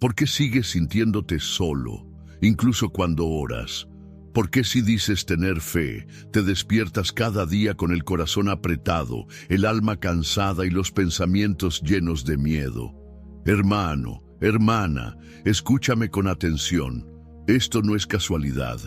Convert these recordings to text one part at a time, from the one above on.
¿Por qué sigues sintiéndote solo, incluso cuando oras? ¿Por qué si dices tener fe, te despiertas cada día con el corazón apretado, el alma cansada y los pensamientos llenos de miedo? Hermano, hermana, escúchame con atención. Esto no es casualidad.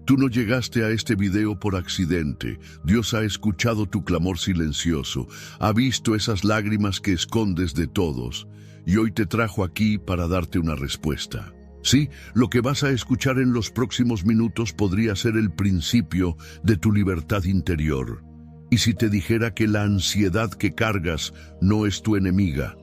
Tú no llegaste a este video por accidente. Dios ha escuchado tu clamor silencioso, ha visto esas lágrimas que escondes de todos, y hoy te trajo aquí para darte una respuesta. Sí, lo que vas a escuchar en los próximos minutos podría ser el principio de tu libertad interior. Y si te dijera que la ansiedad que cargas no es tu enemiga,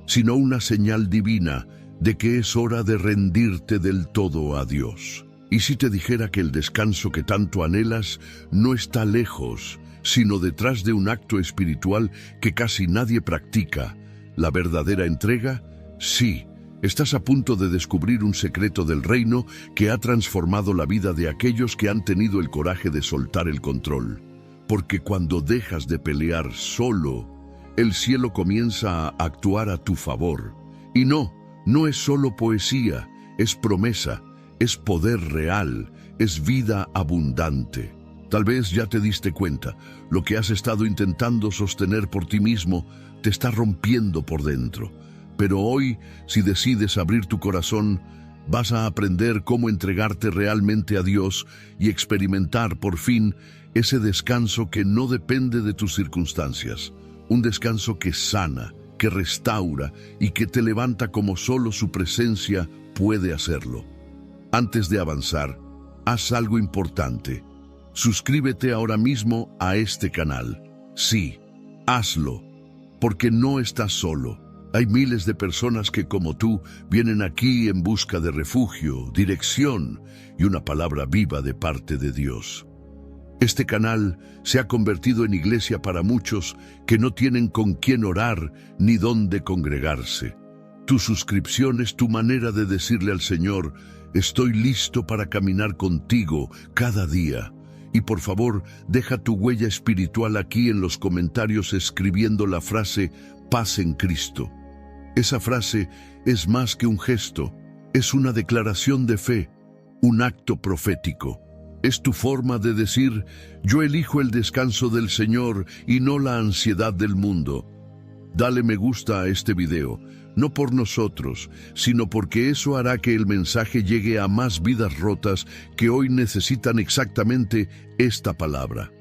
sino una señal divina de que es hora de rendirte del todo a Dios. Y si te dijera que el descanso que tanto anhelas no está lejos, sino detrás de un acto espiritual que casi nadie practica, la verdadera entrega, sí. Estás a punto de descubrir un secreto del reino que ha transformado la vida de aquellos que han tenido el coraje de soltar el control. Porque cuando dejas de pelear solo, el cielo comienza a actuar a tu favor. Y no es solo poesía, es promesa, es poder real, es vida abundante. Tal vez ya te diste cuenta, lo que has estado intentando sostener por ti mismo te está rompiendo por dentro. Pero hoy, si decides abrir tu corazón, vas a aprender cómo entregarte realmente a Dios y experimentar por fin ese descanso que no depende de tus circunstancias. Un descanso que sana, que restaura y que te levanta como solo su presencia puede hacerlo. Antes de avanzar, haz algo importante. Suscríbete ahora mismo a este canal. Sí, hazlo, porque no estás solo. Hay miles de personas que, como tú, vienen aquí en busca de refugio, dirección y una palabra viva de parte de Dios. Este canal se ha convertido en iglesia para muchos que no tienen con quién orar ni dónde congregarse. Tu suscripción es tu manera de decirle al Señor: estoy listo para caminar contigo cada día. Y por favor, deja tu huella espiritual aquí en los comentarios escribiendo la frase paz en Cristo. Esa frase es más que un gesto, es una declaración de fe, un acto profético. Es tu forma de decir: yo elijo el descanso del Señor y no la ansiedad del mundo. Dale me gusta a este video, no por nosotros, sino porque eso hará que el mensaje llegue a más vidas rotas que hoy necesitan exactamente esta palabra.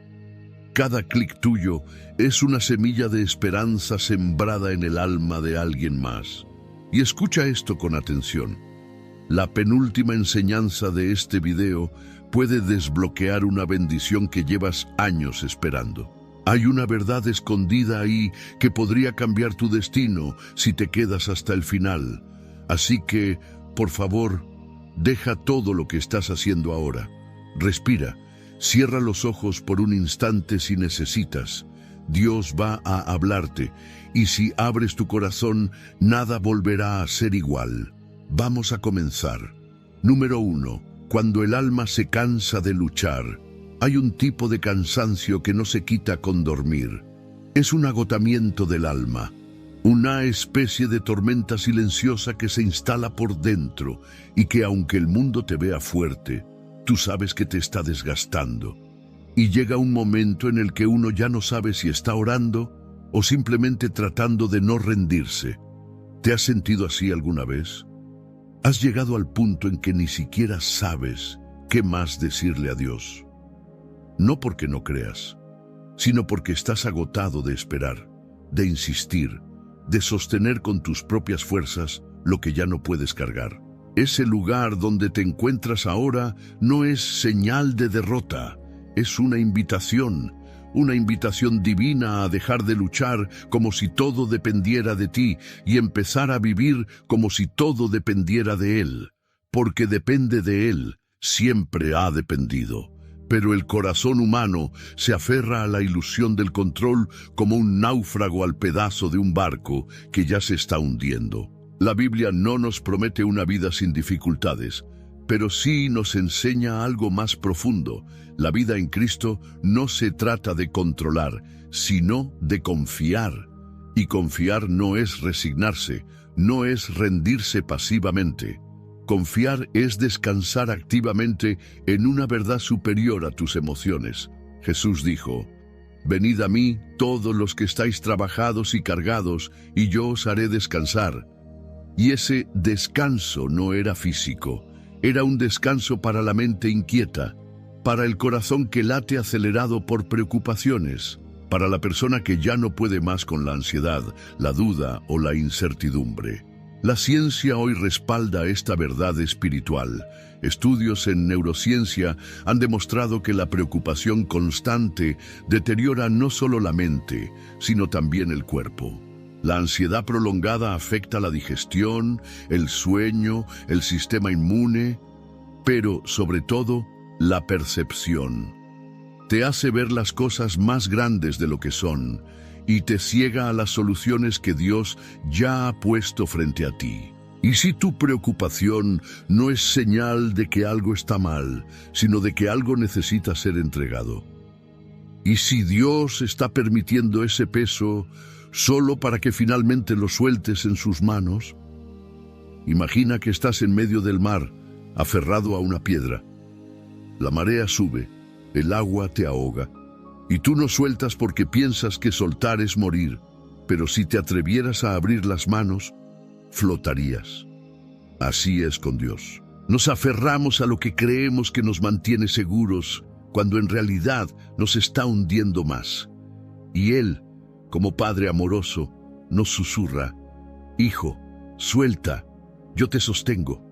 Cada clic tuyo es una semilla de esperanza sembrada en el alma de alguien más. Y escucha esto con atención. La penúltima enseñanza de este video puede desbloquear una bendición que llevas años esperando. Hay una verdad escondida ahí que podría cambiar tu destino si te quedas hasta el final. Así que, por favor, deja todo lo que estás haciendo ahora. Respira. Cierra los ojos por un instante si necesitas. Dios va a hablarte, y si abres tu corazón, nada volverá a ser igual. Vamos a comenzar. Número 1. Cuando el alma se cansa de luchar. Hay un tipo de cansancio que no se quita con dormir. Es un agotamiento del alma, una especie de tormenta silenciosa que se instala por dentro y que, aunque el mundo te vea fuerte, tú sabes que te está desgastando. Y llega un momento en el que uno ya no sabe si está orando o simplemente tratando de no rendirse. ¿Te has sentido así alguna vez? ¿Has llegado al punto en que ni siquiera sabes qué más decirle a Dios? No porque no creas, sino porque estás agotado de esperar, de insistir, de sostener con tus propias fuerzas lo que ya no puedes cargar. Ese lugar donde te encuentras ahora no es señal de derrota, es una invitación divina a dejar de luchar como si todo dependiera de ti y empezar a vivir como si todo dependiera de Él, porque depende de Él, siempre ha dependido. Pero el corazón humano se aferra a la ilusión del control como un náufrago al pedazo de un barco que ya se está hundiendo. La Biblia no nos promete una vida sin dificultades, pero sí nos enseña algo más profundo. La vida en Cristo no se trata de controlar, sino de confiar. Y confiar no es resignarse, no es rendirse pasivamente. Confiar es descansar activamente en una verdad superior a tus emociones. Jesús dijo: «Venid a mí todos los que estáis trabajados y cargados, y yo os haré descansar». Y ese descanso no era físico, era un descanso para la mente inquieta, para el corazón que late acelerado por preocupaciones, para la persona que ya no puede más con la ansiedad, la duda o la incertidumbre. La ciencia hoy respalda esta verdad espiritual. Estudios en neurociencia han demostrado que la preocupación constante deteriora no solo la mente, sino también el cuerpo. La ansiedad prolongada afecta la digestión, el sueño, el sistema inmune, pero sobre todo la percepción. Te hace ver las cosas más grandes de lo que son y te ciega a las soluciones que Dios ya ha puesto frente a ti. Y si tu preocupación no es señal de que algo está mal, sino de que algo necesita ser entregado. Y si Dios está permitiendo ese peso solo para que finalmente lo sueltes en sus manos. Imagina que estás en medio del mar, aferrado a una piedra. La marea sube, el agua te ahoga, y tú no sueltas porque piensas que soltar es morir, pero si te atrevieras a abrir las manos, flotarías. Así es con Dios. Nos aferramos a lo que creemos que nos mantiene seguros, cuando en realidad nos está hundiendo más. Y Él, como Padre amoroso, nos susurra: «Hijo, suelta, yo te sostengo».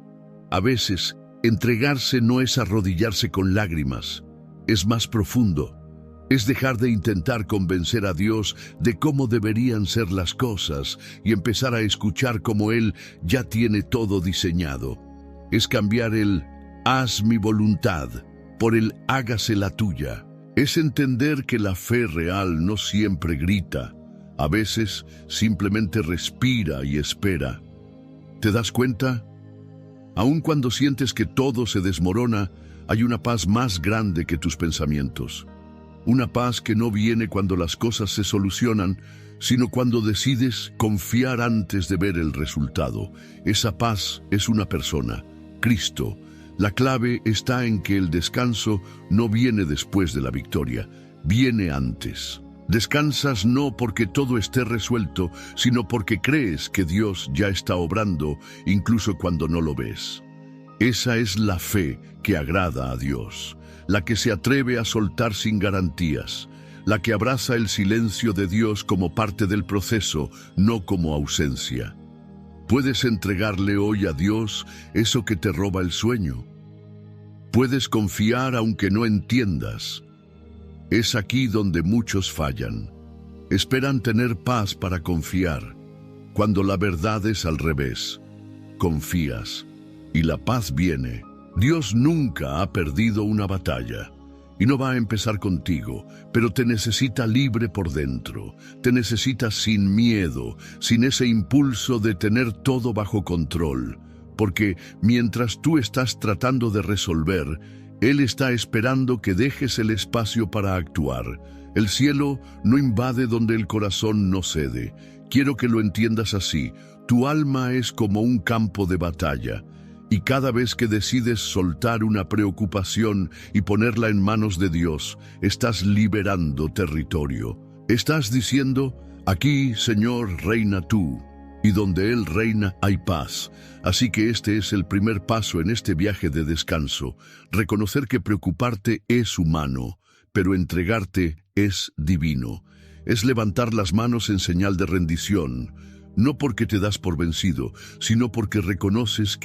A veces, entregarse no es arrodillarse con lágrimas, es más profundo. Es dejar de intentar convencer a Dios de cómo deberían ser las cosas y empezar a escuchar cómo Él ya tiene todo diseñado. Es cambiar el «haz mi voluntad» por el «hágase la tuya». Es entender que la fe real no siempre grita, a veces simplemente respira y espera. ¿Te das cuenta? Aun cuando sientes que todo se desmorona, hay una paz más grande que tus pensamientos. Una paz que no viene cuando las cosas se solucionan, sino cuando decides confiar antes de ver el resultado. Esa paz es una persona, Cristo. La clave está en que el descanso no viene después de la victoria, viene antes. Descansas no porque todo esté resuelto, sino porque crees que Dios ya está obrando, incluso cuando no lo ves. Esa es la fe que agrada a Dios, la que se atreve a soltar sin garantías, la que abraza el silencio de Dios como parte del proceso, no como ausencia. Puedes entregarle hoy a Dios eso que te roba el sueño. Puedes confiar aunque no entiendas. Es aquí donde muchos fallan. Esperan tener paz para confiar, cuando la verdad es al revés. Confías y la paz viene. Dios nunca ha perdido una batalla. Y no va a empezar contigo, pero te necesita libre por dentro. Te necesita sin miedo, sin ese impulso de tener todo bajo control. Porque mientras tú estás tratando de resolver, Él está esperando que dejes el espacio para actuar. El cielo no invade donde el corazón no cede. Quiero que lo entiendas así. Tu alma es como un campo de batalla. Y cada vez que decides soltar una preocupación y ponerla en manos de Dios, estás liberando territorio. Estás diciendo: aquí, Señor, reina tú. Y donde Él reina hay paz. Así que este es el primer paso en este viaje de descanso. Reconocer que preocuparte es humano, pero entregarte es divino. Es levantar las manos en señal de rendición. No porque te das por vencido, sino porque reconoces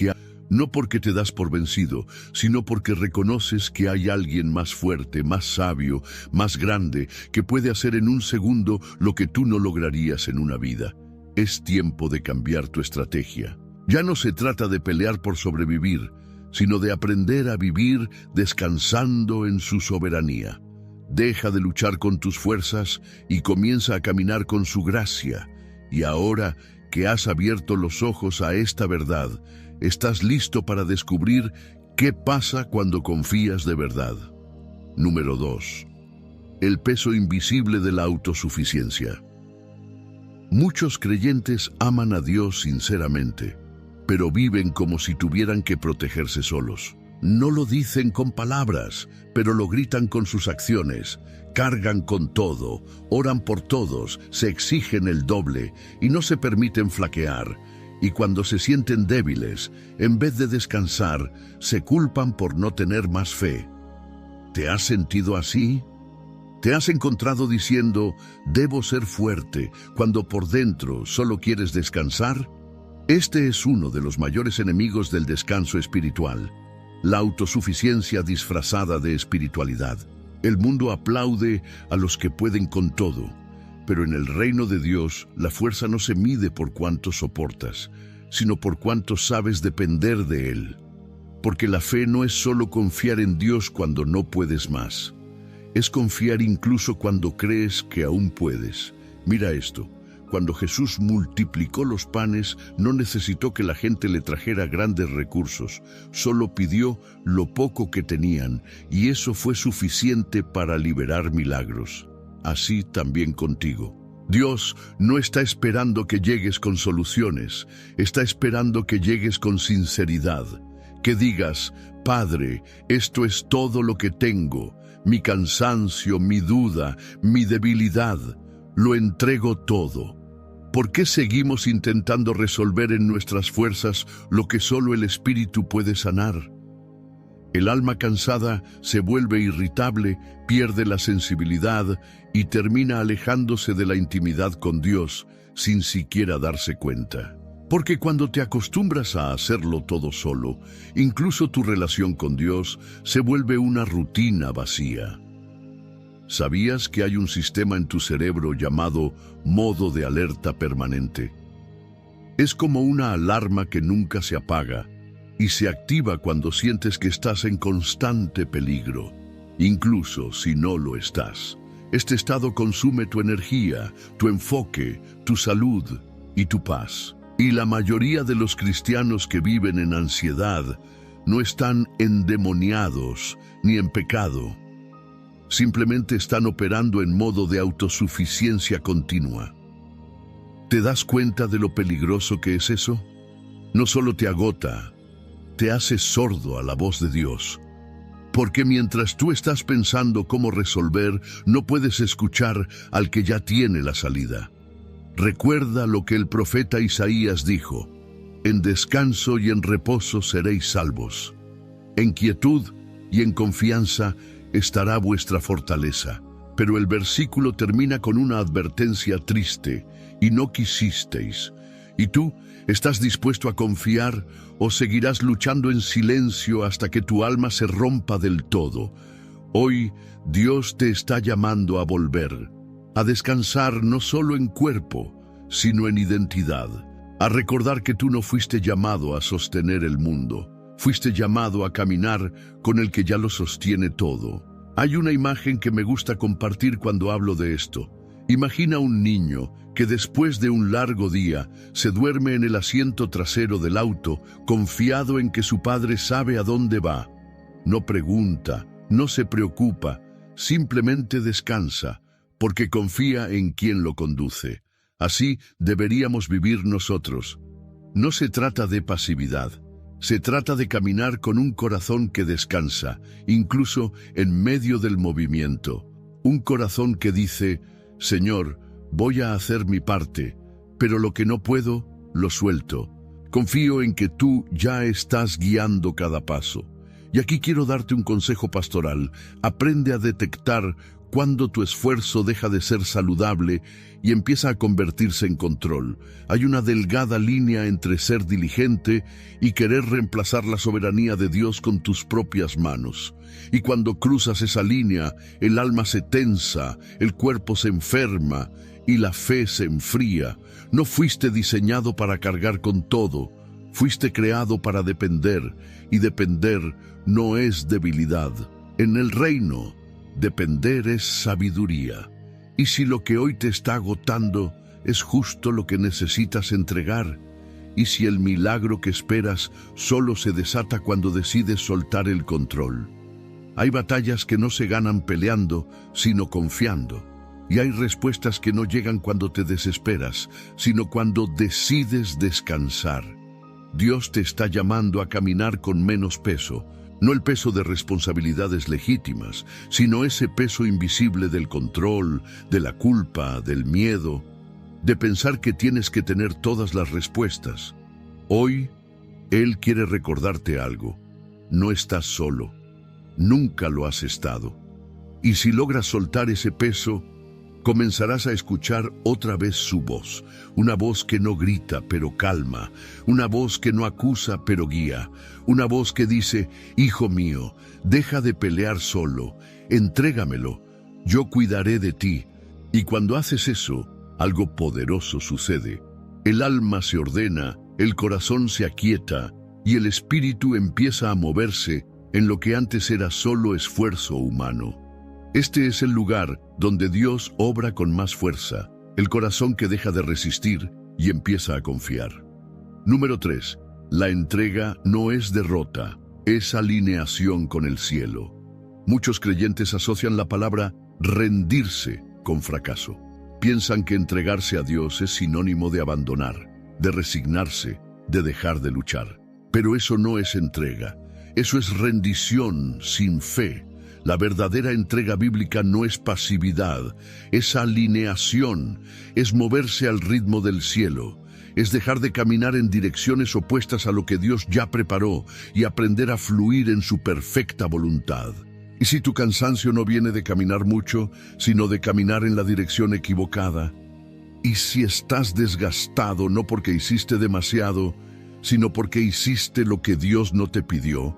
que hay alguien más fuerte, más sabio, más grande, que puede hacer en un segundo lo que tú no lograrías en una vida. Es tiempo de cambiar tu estrategia. Ya no se trata de pelear por sobrevivir, sino de aprender a vivir descansando en su soberanía. Deja de luchar con tus fuerzas y comienza a caminar con su gracia. Y ahora que has abierto los ojos a esta verdad, estás listo para descubrir qué pasa cuando confías de verdad. Número 2. El peso invisible de la autosuficiencia. Muchos creyentes aman a Dios sinceramente, pero viven como si tuvieran que protegerse solos. No lo dicen con palabras, pero lo gritan con sus acciones. Cargan con todo, oran por todos, se exigen el doble y no se permiten flaquear. Y cuando se sienten débiles, en vez de descansar, se culpan por no tener más fe. ¿Te has sentido así? ¿Te has encontrado diciendo, debo ser fuerte, cuando por dentro solo quieres descansar? Este es uno de los mayores enemigos del descanso espiritual, la autosuficiencia disfrazada de espiritualidad. El mundo aplaude a los que pueden con todo, pero en el reino de Dios la fuerza no se mide por cuánto soportas, sino por cuánto sabes depender de Él. Porque la fe no es solo confiar en Dios cuando no puedes más. Es confiar incluso cuando crees que aún puedes. Mira esto. Cuando Jesús multiplicó los panes, no necesitó que la gente le trajera grandes recursos, solo pidió lo poco que tenían, y eso fue suficiente para liberar milagros. Así también contigo. Dios no está esperando que llegues con soluciones, está esperando que llegues con sinceridad. Que digas, Padre, esto es todo lo que tengo, mi cansancio, mi duda, mi debilidad, lo entrego todo. ¿Por qué seguimos intentando resolver en nuestras fuerzas lo que solo el Espíritu puede sanar? El alma cansada se vuelve irritable, pierde la sensibilidad y termina alejándose de la intimidad con Dios sin siquiera darse cuenta. Porque cuando te acostumbras a hacerlo todo solo, incluso tu relación con Dios se vuelve una rutina vacía. ¿Sabías que hay un sistema en tu cerebro llamado modo de alerta permanente? Es como una alarma que nunca se apaga y se activa cuando sientes que estás en constante peligro, incluso si no lo estás. Este estado consume tu energía, tu enfoque, tu salud y tu paz. Y la mayoría de los cristianos que viven en ansiedad no están endemoniados ni en pecado. Simplemente están operando en modo de autosuficiencia continua. ¿Te das cuenta de lo peligroso que es eso? No solo te agota, te hace sordo a la voz de Dios. Porque mientras tú estás pensando cómo resolver, no puedes escuchar al que ya tiene la salida. Recuerda lo que el profeta Isaías dijo: en descanso y en reposo seréis salvos. En quietud y en confianza estará vuestra fortaleza. Pero el versículo termina con una advertencia triste: y no quisisteis. ¿Y tú estás dispuesto a confiar o seguirás luchando en silencio hasta que tu alma se rompa del todo? Hoy Dios te está llamando a volver, a descansar no solo en cuerpo, sino en identidad, a recordar que tú no fuiste llamado a sostener el mundo, fuiste llamado a caminar con el que ya lo sostiene todo. Hay una imagen que me gusta compartir cuando hablo de esto. Imagina un niño que después de un largo día se duerme en el asiento trasero del auto, confiado en que su padre sabe a dónde va. No pregunta, no se preocupa, simplemente descansa, porque confía en quien lo conduce. Así deberíamos vivir nosotros. No se trata de pasividad. Se trata de caminar con un corazón que descansa, incluso en medio del movimiento. Un corazón que dice: Señor, voy a hacer mi parte, pero lo que no puedo, lo suelto. Confío en que tú ya estás guiando cada paso. Y aquí quiero darte un consejo pastoral. Aprende a detectar cuando tu esfuerzo deja de ser saludable y empieza a convertirse en control. Hay una delgada línea entre ser diligente y querer reemplazar la soberanía de Dios con tus propias manos. Y cuando cruzas esa línea, el alma se tensa, el cuerpo se enferma y la fe se enfría. No fuiste diseñado para cargar con todo, fuiste creado para depender, y depender no es debilidad. En el reino, depender es sabiduría. Y si lo que hoy te está agotando es justo lo que necesitas entregar, y si el milagro que esperas solo se desata cuando decides soltar el control. Hay batallas que no se ganan peleando, sino confiando. Y hay respuestas que no llegan cuando te desesperas, sino cuando decides descansar. Dios te está llamando a caminar con menos peso, no el peso de responsabilidades legítimas, sino ese peso invisible del control, de la culpa, del miedo, de pensar que tienes que tener todas las respuestas. Hoy, Él quiere recordarte algo. No estás solo. Nunca lo has estado. Y si logras soltar ese peso, comenzarás a escuchar otra vez su voz, una voz que no grita pero calma, una voz que no acusa pero guía, una voz que dice: hijo mío, deja de pelear solo, entrégamelo, yo cuidaré de ti. Y cuando haces eso, algo poderoso sucede. El alma se ordena, el corazón se aquieta y el espíritu empieza a moverse en lo que antes era solo esfuerzo humano. Este es el lugar donde Dios obra con más fuerza, el corazón que deja de resistir y empieza a confiar. Número 3. La entrega no es derrota, es alineación con el cielo. Muchos creyentes asocian la palabra rendirse con fracaso. Piensan que entregarse a Dios es sinónimo de abandonar, de resignarse, de dejar de luchar. Pero eso no es entrega, eso es rendición sin fe. La verdadera entrega bíblica no es pasividad, es alineación, es moverse al ritmo del cielo, es dejar de caminar en direcciones opuestas a lo que Dios ya preparó y aprender a fluir en su perfecta voluntad. Y si tu cansancio no viene de caminar mucho, sino de caminar en la dirección equivocada, y si estás desgastado no porque hiciste demasiado, sino porque hiciste lo que Dios no te pidió,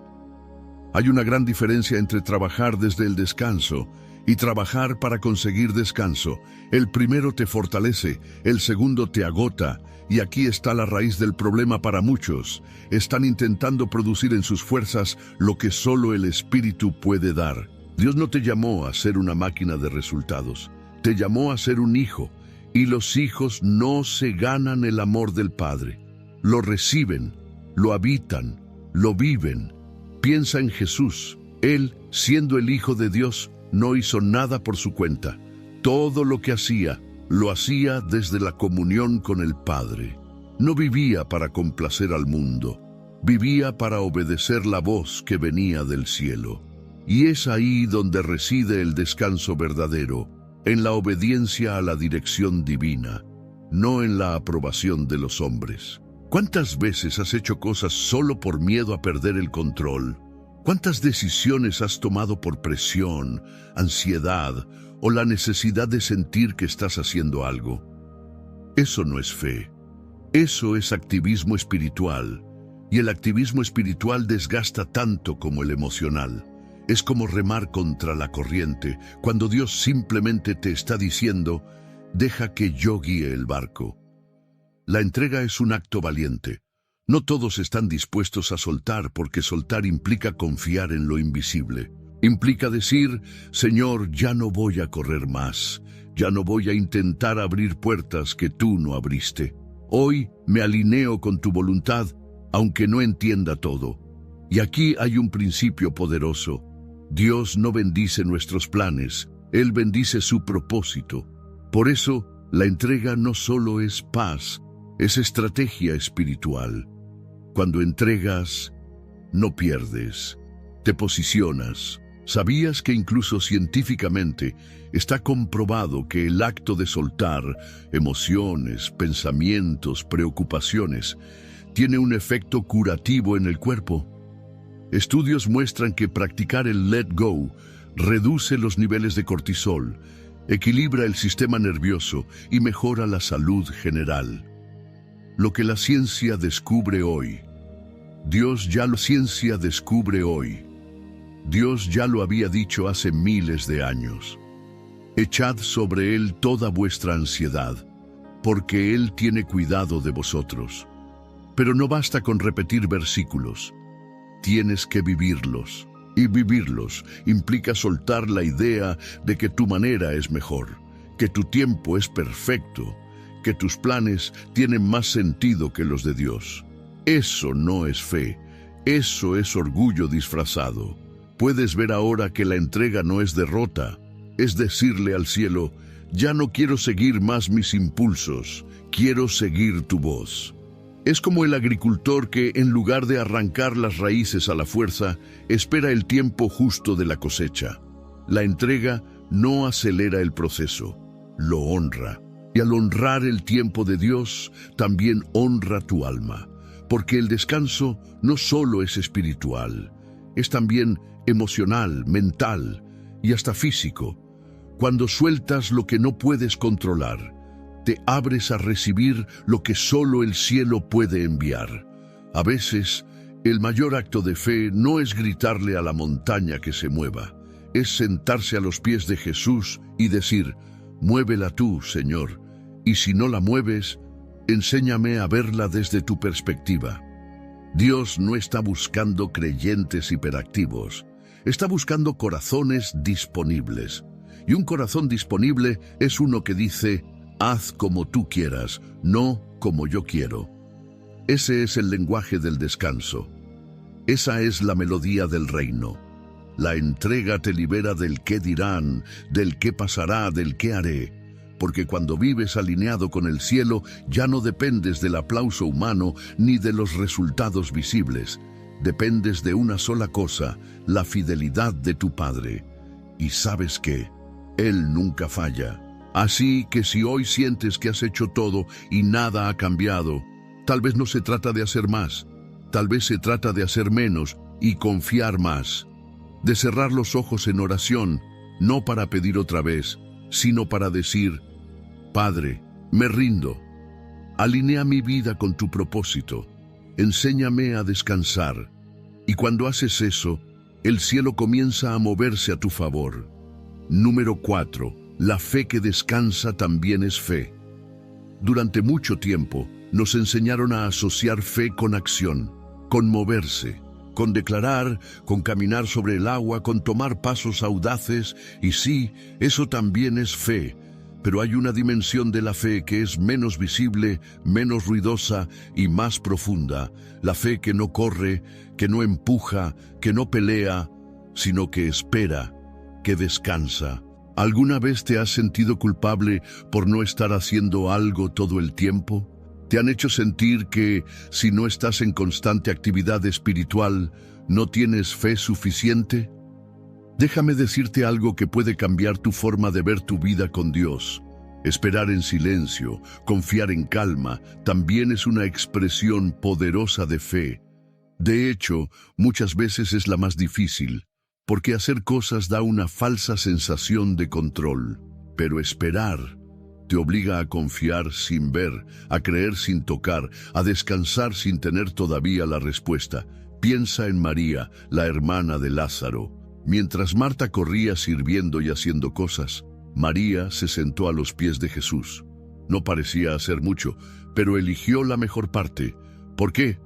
hay una gran diferencia entre trabajar desde el descanso y trabajar para conseguir descanso. El primero te fortalece, el segundo te agota, y aquí está la raíz del problema para muchos. Están intentando producir en sus fuerzas lo que solo el Espíritu puede dar. Dios no te llamó a ser una máquina de resultados, te llamó a ser un hijo, y los hijos no se ganan el amor del Padre. Lo reciben, lo habitan, lo viven. Piensa en Jesús. Él, siendo el Hijo de Dios, no hizo nada por su cuenta. Todo lo que hacía, lo hacía desde la comunión con el Padre. No vivía para complacer al mundo, vivía para obedecer la voz que venía del cielo. Y es ahí donde reside el descanso verdadero, en la obediencia a la dirección divina, no en la aprobación de los hombres. ¿Cuántas veces has hecho cosas solo por miedo a perder el control? ¿Cuántas decisiones has tomado por presión, ansiedad o la necesidad de sentir que estás haciendo algo? Eso no es fe. Eso es activismo espiritual. Y el activismo espiritual desgasta tanto como el emocional. Es como remar contra la corriente, cuando Dios simplemente te está diciendo: deja que yo guíe el barco. La entrega es un acto valiente. No todos están dispuestos a soltar, porque soltar implica confiar en lo invisible. Implica decir: Señor, ya no voy a correr más. Ya no voy a intentar abrir puertas que tú no abriste. Hoy me alineo con tu voluntad, aunque no entienda todo. Y aquí hay un principio poderoso. Dios no bendice nuestros planes, Él bendice su propósito. Por eso, la entrega no solo es paz, es estrategia espiritual. Cuando entregas, no pierdes, te posicionas. ¿Sabías que incluso científicamente está comprobado que el acto de soltar emociones, pensamientos, preocupaciones tiene un efecto curativo en el cuerpo? Estudios muestran que practicar el let go reduce los niveles de cortisol, equilibra el sistema nervioso y mejora la salud general. Lo que la ciencia descubre hoy, Dios ya lo había dicho hace miles de años. Echad sobre Él toda vuestra ansiedad, porque Él tiene cuidado de vosotros. Pero no basta con repetir versículos, tienes que vivirlos. Y vivirlos implica soltar la idea de que tu manera es mejor, que tu tiempo es perfecto, que tus planes tienen más sentido que los de Dios. Eso no es fe, eso es orgullo disfrazado. Puedes ver ahora que la entrega no es derrota, es decirle al cielo: Ya no quiero seguir más mis impulsos, quiero seguir tu voz. Es como el agricultor que, en lugar de arrancar las raíces a la fuerza, espera el tiempo justo de la cosecha. La entrega no acelera el proceso, lo honra. Y al honrar el tiempo de Dios, también honra tu alma. Porque el descanso no solo es espiritual, es también emocional, mental y hasta físico. Cuando sueltas lo que no puedes controlar, te abres a recibir lo que solo el cielo puede enviar. A veces, el mayor acto de fe no es gritarle a la montaña que se mueva, es sentarse a los pies de Jesús y decir: muévela tú, Señor, y si no la mueves, enséñame a verla desde tu perspectiva. Dios no está buscando creyentes hiperactivos, está buscando corazones disponibles. Y un corazón disponible es uno que dice: haz como tú quieras, no como yo quiero. Ese es el lenguaje del descanso. Esa es la melodía del reino. La entrega te libera del qué dirán, del qué pasará, del qué haré. Porque cuando vives alineado con el cielo, ya no dependes del aplauso humano ni de los resultados visibles. Dependes de una sola cosa: la fidelidad de tu Padre. Y ¿sabes qué? Él nunca falla. Así que si hoy sientes que has hecho todo y nada ha cambiado, tal vez no se trata de hacer más, tal vez se trata de hacer menos y confiar más. De cerrar los ojos en oración, no para pedir otra vez, sino para decir: Padre, me rindo. Alinea mi vida con tu propósito. Enséñame a descansar. Y cuando haces eso, el cielo comienza a moverse a tu favor. Número 4. La fe que descansa también es fe. Durante mucho tiempo, nos enseñaron a asociar fe con acción, con moverse, con declarar, con caminar sobre el agua, con tomar pasos audaces. Y sí, eso también es fe. Pero hay una dimensión de la fe que es menos visible, menos ruidosa y más profunda. La fe que no corre, que no empuja, que no pelea, sino que espera, que descansa. ¿Alguna vez te has sentido culpable por no estar haciendo algo todo el tiempo? ¿Te han hecho sentir que, si no estás en constante actividad espiritual, no tienes fe suficiente? Déjame decirte algo que puede cambiar tu forma de ver tu vida con Dios. Esperar en silencio, confiar en calma, también es una expresión poderosa de fe. De hecho, muchas veces es la más difícil, porque hacer cosas da una falsa sensación de control. Pero esperar te obliga a confiar sin ver, a creer sin tocar, a descansar sin tener todavía la respuesta. Piensa en María, la hermana de Lázaro. Mientras Marta corría sirviendo y haciendo cosas, María se sentó a los pies de Jesús. No parecía hacer mucho, pero eligió la mejor parte. ¿Por qué?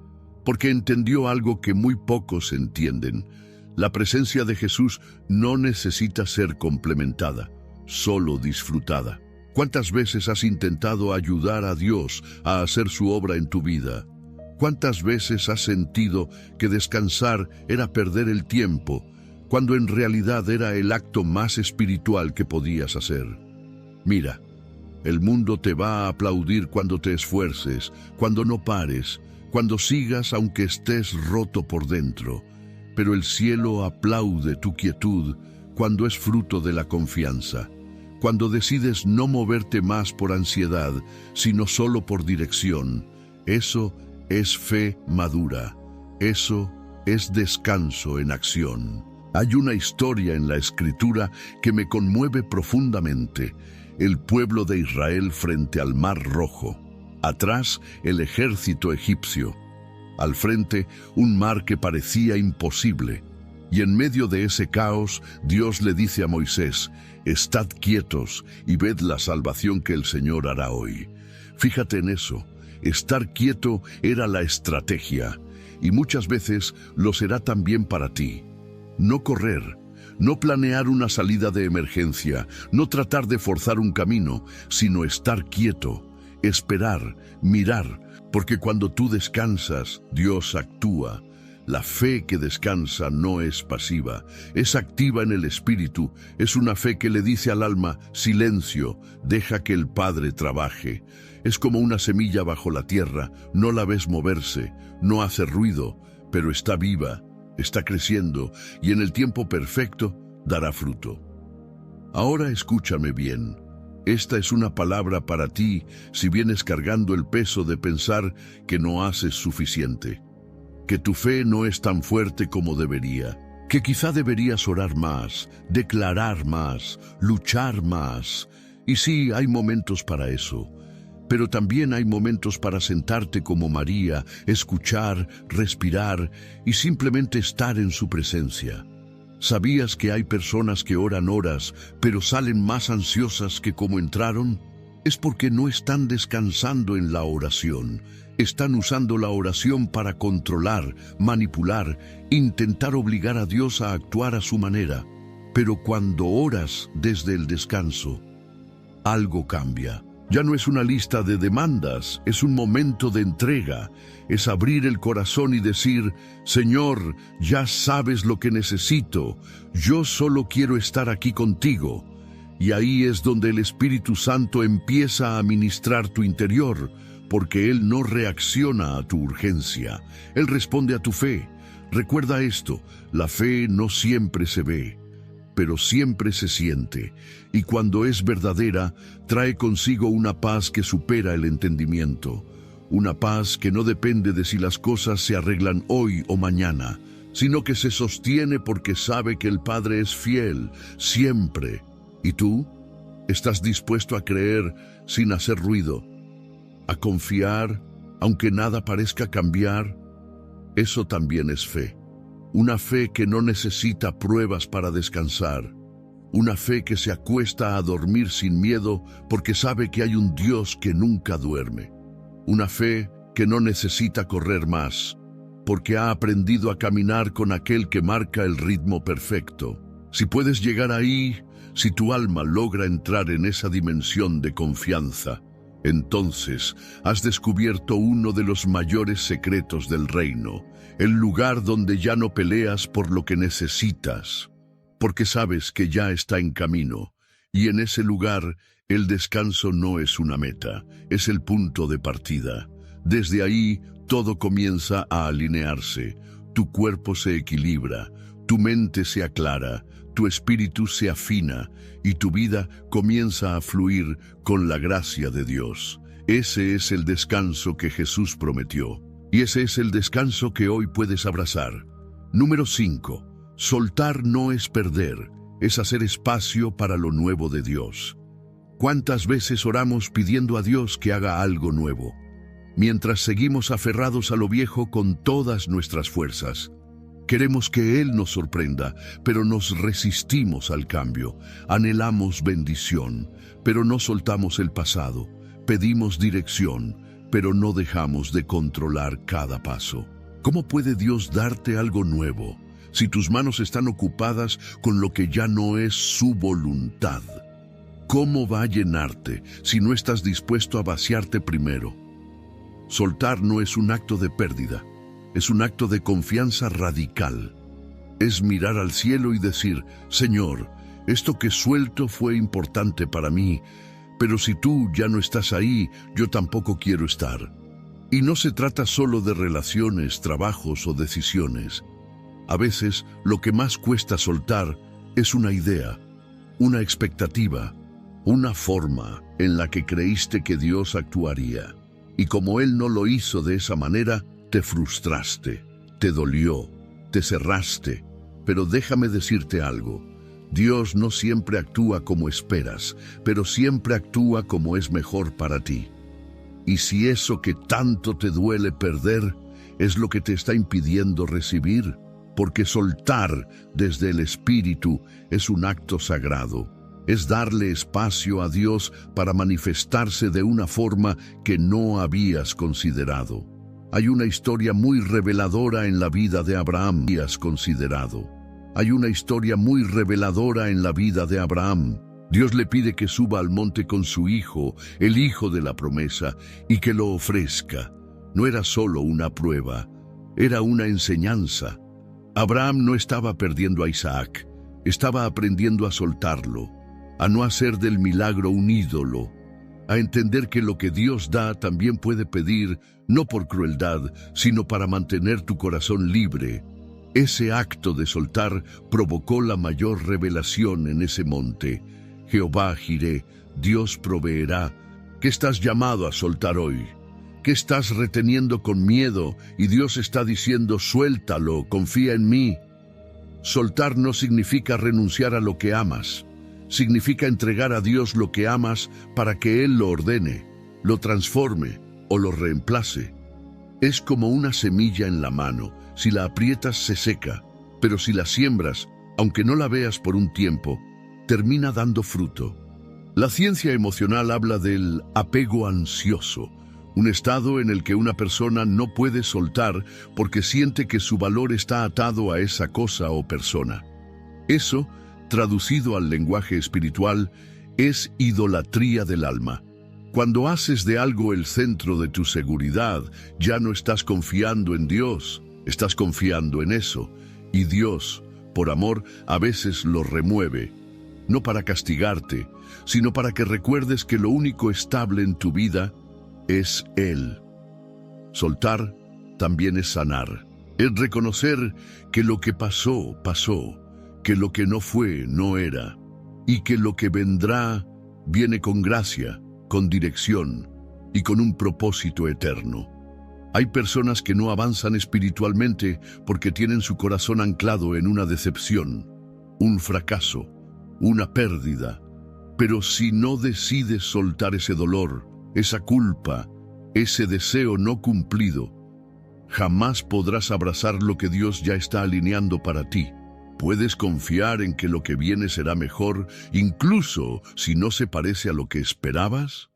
Porque entendió algo que muy pocos entienden. La presencia de Jesús no necesita ser complementada, solo disfrutada. ¿Cuántas veces has intentado ayudar a Dios a hacer su obra en tu vida? ¿Cuántas veces has sentido que descansar era perder el tiempo, cuando en realidad era el acto más espiritual que podías hacer? Mira, el mundo te va a aplaudir cuando te esfuerces, cuando no pares, cuando sigas aunque estés roto por dentro. Pero el cielo aplaude tu quietud cuando es fruto de la confianza, cuando decides no moverte más por ansiedad, sino solo por dirección. Eso es fe madura. Eso es descanso en acción. Hay una historia en la Escritura que me conmueve profundamente. El pueblo de Israel frente al Mar Rojo. Atrás, el ejército egipcio. Al frente, un mar que parecía imposible. Y en medio de ese caos, Dios le dice a Moisés: «Estad quietos y ved la salvación que el Señor hará hoy». Fíjate en eso. Estar quieto era la estrategia. Y muchas veces lo será también para ti. No correr, no planear una salida de emergencia, no tratar de forzar un camino, sino estar quieto, esperar, mirar, porque cuando tú descansas, Dios actúa. La fe que descansa no es pasiva, es activa en el espíritu, es una fe que le dice al alma, silencio, deja que el Padre trabaje. Es como una semilla bajo la tierra, no la ves moverse, no hace ruido, pero está viva, está creciendo y en el tiempo perfecto dará fruto. Ahora escúchame bien. Esta es una palabra para ti si vienes cargando el peso de pensar que no haces suficiente, que tu fe no es tan fuerte como debería, que quizá deberías orar más, declarar más, luchar más. Y sí, hay momentos para eso, pero también hay momentos para sentarte como María, escuchar, respirar y simplemente estar en su presencia. ¿Sabías que hay personas que oran horas, pero salen más ansiosas que como entraron? Es porque no están descansando en la oración. Están usando la oración para controlar, manipular, intentar obligar a Dios a actuar a su manera. Pero cuando oras desde el descanso, algo cambia. Ya no es una lista de demandas, es un momento de entrega. Es abrir el corazón y decir, Señor, ya sabes lo que necesito, yo solo quiero estar aquí contigo. Y ahí es donde el Espíritu Santo empieza a ministrar tu interior, porque Él no reacciona a tu urgencia, Él responde a tu fe. Recuerda esto, la fe no siempre se ve, pero siempre se siente, y cuando es verdadera, trae consigo una paz que supera el entendimiento, una paz que no depende de si las cosas se arreglan hoy o mañana, sino que se sostiene porque sabe que el Padre es fiel, siempre. ¿Y tú? ¿Estás dispuesto a creer sin hacer ruido? ¿A confiar, aunque nada parezca cambiar? Eso también es fe. Una fe que no necesita pruebas para descansar. Una fe que se acuesta a dormir sin miedo porque sabe que hay un Dios que nunca duerme. Una fe que no necesita correr más porque ha aprendido a caminar con aquel que marca el ritmo perfecto. Si puedes llegar ahí, si tu alma logra entrar en esa dimensión de confianza, entonces has descubierto uno de los mayores secretos del reino, el lugar donde ya no peleas por lo que necesitas, porque sabes que ya está en camino, y en ese lugar el descanso no es una meta, es el punto de partida. Desde ahí todo comienza a alinearse, tu cuerpo se equilibra, tu mente se aclara, tu espíritu se afina y tu vida comienza a fluir con la gracia de Dios. Ese es el descanso que Jesús prometió. Y ese es el descanso que hoy puedes abrazar. Número 5. Soltar no es perder, es hacer espacio para lo nuevo de Dios. ¿Cuántas veces oramos pidiendo a Dios que haga algo nuevo, mientras seguimos aferrados a lo viejo con todas nuestras fuerzas? Queremos que Él nos sorprenda, pero nos resistimos al cambio. Anhelamos bendición, pero no soltamos el pasado. Pedimos dirección, pero no dejamos de controlar cada paso. ¿Cómo puede Dios darte algo nuevo si tus manos están ocupadas con lo que ya no es su voluntad? ¿Cómo va a llenarte si no estás dispuesto a vaciarte primero? Soltar no es un acto de pérdida. Es un acto de confianza radical. Es mirar al cielo y decir, Señor, esto que suelto fue importante para mí, pero si tú ya no estás ahí, yo tampoco quiero estar. Y no se trata solo de relaciones, trabajos o decisiones. A veces, lo que más cuesta soltar es una idea, una expectativa, una forma en la que creíste que Dios actuaría. Y como Él no lo hizo de esa manera, te frustraste, te dolió, te cerraste, pero déjame decirte algo. Dios no siempre actúa como esperas, pero siempre actúa como es mejor para ti. Y si eso que tanto te duele perder es lo que te está impidiendo recibir, porque soltar desde el Espíritu es un acto sagrado. Es darle espacio a Dios para manifestarse de una forma que no habías considerado. Hay una historia muy reveladora en la vida de Abraham. Hay una historia muy reveladora en la vida de Abraham. Dios le pide que suba al monte con su hijo, el hijo de la promesa, y que lo ofrezca. No era solo una prueba, era una enseñanza. Abraham no estaba perdiendo a Isaac, estaba aprendiendo a soltarlo, a no hacer del milagro un ídolo, a entender que lo que Dios da también puede pedir, no por crueldad, sino para mantener tu corazón libre. Ese acto de soltar provocó la mayor revelación en ese monte. Jehová Jireh, Dios proveerá. ¿Qué estás llamado a soltar hoy? ¿Qué estás reteniendo con miedo? Y Dios está diciendo, suéltalo, confía en mí. Soltar no significa renunciar a lo que amas. Significa entregar a Dios lo que amas para que Él lo ordene, lo transforme o lo reemplace. Es como una semilla en la mano. Si la aprietas se seca, pero si la siembras, aunque no la veas por un tiempo, termina dando fruto. La ciencia emocional habla del apego ansioso, un estado en el que una persona no puede soltar porque siente que su valor está atado a esa cosa o persona. Eso, traducido al lenguaje espiritual, es idolatría del alma. Cuando haces de algo el centro de tu seguridad, ya no estás confiando en Dios, estás confiando en eso. Y Dios, por amor, a veces lo remueve, no para castigarte, sino para que recuerdes que lo único estable en tu vida es Él. Soltar también es sanar, es reconocer que lo que pasó, pasó, que lo que no fue, no era, y que lo que vendrá viene con gracia, con dirección y con un propósito eterno. Hay personas que no avanzan espiritualmente porque tienen su corazón anclado en una decepción, un fracaso, una pérdida. Pero si no decides soltar ese dolor, esa culpa, ese deseo no cumplido, jamás podrás abrazar lo que Dios ya está alineando para ti. ¿Puedes confiar en que lo que viene será mejor, incluso si no se parece a lo que esperabas?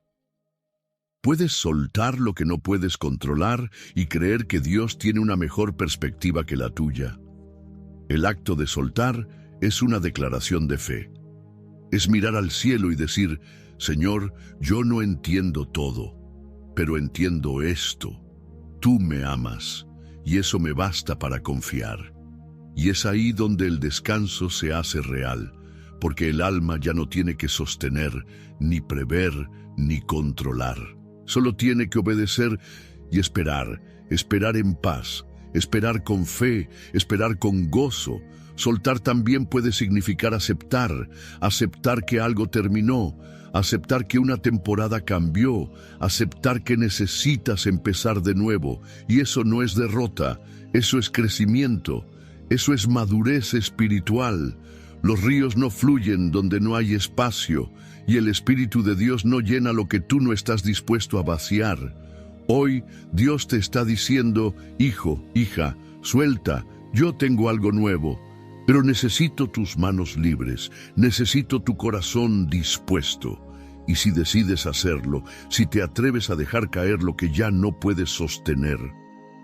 ¿Puedes soltar lo que no puedes controlar y creer que Dios tiene una mejor perspectiva que la tuya? El acto de soltar es una declaración de fe. Es mirar al cielo y decir, Señor, yo no entiendo todo, pero entiendo esto. Tú me amas, y eso me basta para confiar. Y es ahí donde el descanso se hace real, porque el alma ya no tiene que sostener, ni prever, ni controlar. Solo tiene que obedecer y esperar, esperar en paz, esperar con fe, esperar con gozo. Soltar también puede significar aceptar, aceptar que algo terminó, aceptar que una temporada cambió, aceptar que necesitas empezar de nuevo. Y eso no es derrota, eso es crecimiento, eso es madurez espiritual. Los ríos no fluyen donde no hay espacio, y el Espíritu de Dios no llena lo que tú no estás dispuesto a vaciar. Hoy Dios te está diciendo, hijo, hija, suelta, yo tengo algo nuevo. Pero necesito tus manos libres, necesito tu corazón dispuesto. Y si decides hacerlo, si te atreves a dejar caer lo que ya no puedes sostener,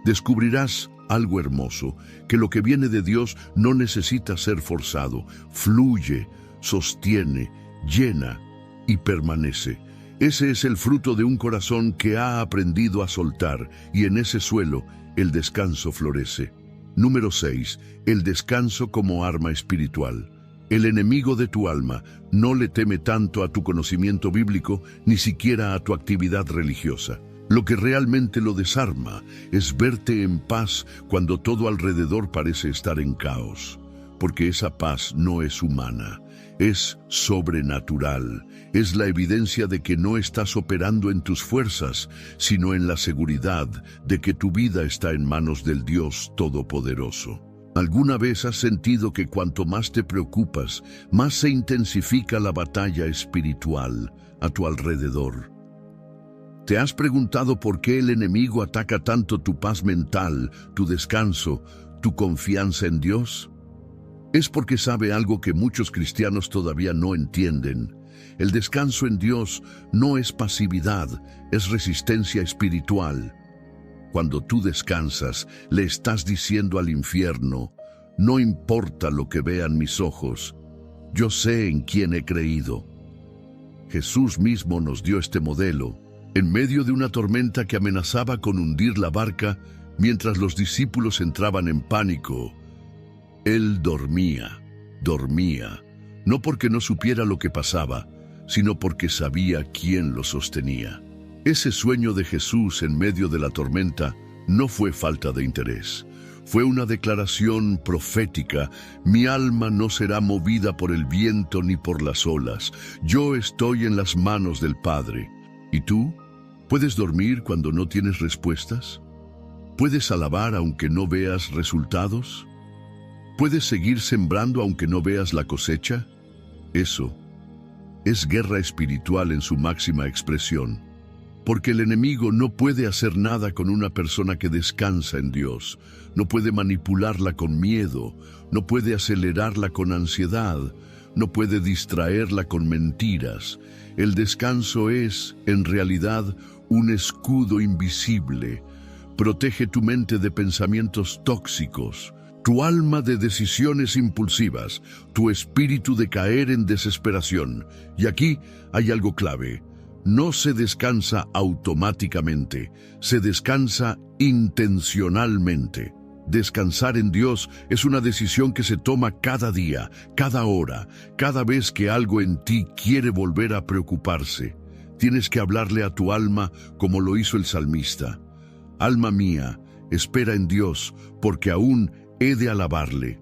descubrirás algo hermoso, que lo que viene de Dios no necesita ser forzado, fluye, sostiene, llena y permanece. Ese es el fruto de un corazón que ha aprendido a soltar, y en ese suelo el descanso florece. Número 6. El descanso como arma espiritual. El enemigo de tu alma no le teme tanto a tu conocimiento bíblico, ni siquiera a tu actividad religiosa. Lo que realmente lo desarma es verte en paz cuando todo alrededor parece estar en caos, porque esa paz no es humana, es sobrenatural. Es la evidencia de que no estás operando en tus fuerzas, sino en la seguridad de que tu vida está en manos del Dios Todopoderoso. ¿Alguna vez has sentido que cuanto más te preocupas, más se intensifica la batalla espiritual a tu alrededor? ¿Te has preguntado por qué el enemigo ataca tanto tu paz mental, tu descanso, tu confianza en Dios? Es porque sabe algo que muchos cristianos todavía no entienden. El descanso en Dios no es pasividad, es resistencia espiritual. Cuando tú descansas, le estás diciendo al infierno, no importa lo que vean mis ojos, yo sé en quién he creído. Jesús mismo nos dio este modelo. En medio de una tormenta que amenazaba con hundir la barca, Mientras los discípulos entraban en pánico, Él dormía, no porque no supiera lo que pasaba, sino porque sabía quién lo sostenía. Ese sueño de Jesús en medio de la tormenta no fue falta de interés. Fue una declaración profética: mi alma no será movida por el viento ni por las olas. Yo estoy en las manos del Padre. ¿Y tú? ¿Puedes dormir cuando no tienes respuestas? ¿Puedes alabar aunque no veas resultados? ¿Puedes seguir sembrando aunque no veas la cosecha? Eso es guerra espiritual en su máxima expresión, porque el enemigo no puede hacer nada con una persona que descansa en Dios. No puede manipularla con miedo, no puede acelerarla con ansiedad, no puede distraerla con mentiras. El descanso es, en realidad, un escudo invisible. Protege tu mente de pensamientos tóxicos, tu alma de decisiones impulsivas, tu espíritu de caer en desesperación. Y aquí hay algo clave: no se descansa automáticamente, se descansa intencionalmente. Descansar en Dios es una decisión que se toma cada día, cada hora, cada vez que algo en ti quiere volver a preocuparse. Tienes que hablarle a tu alma como lo hizo el salmista: alma mía, espera en Dios, porque aún he de alabarle.